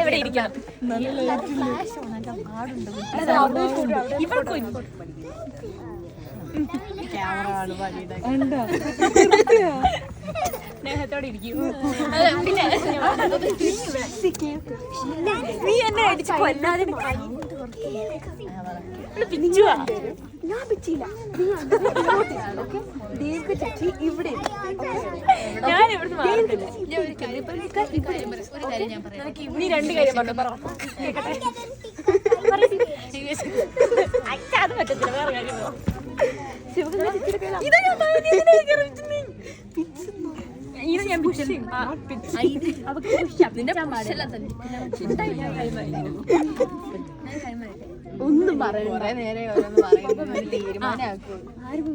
എവിടെ ഇരിക്കണം സ്നേഹത്തോടെ ഇരിക്കും. പിന്നെ നീ എന്നെ അടിച്ച് കൊല്ലാതെ പിച്ചുവാ. ഞാൻ പിച്ചില്ല. ഇവിടെ ഞാൻ ഇവിടുന്ന് മാറത്തില്ല. നീ രണ്ട് കാര്യം പറഞ്ഞു പറ. അത് പറ്റത്തില്ല. വേറെ കാര്യം പറ. ഇത് ഞാൻ ഒന്നും പറയണ്ട. നേരെ തീരുമാനമാക്കും. ആരും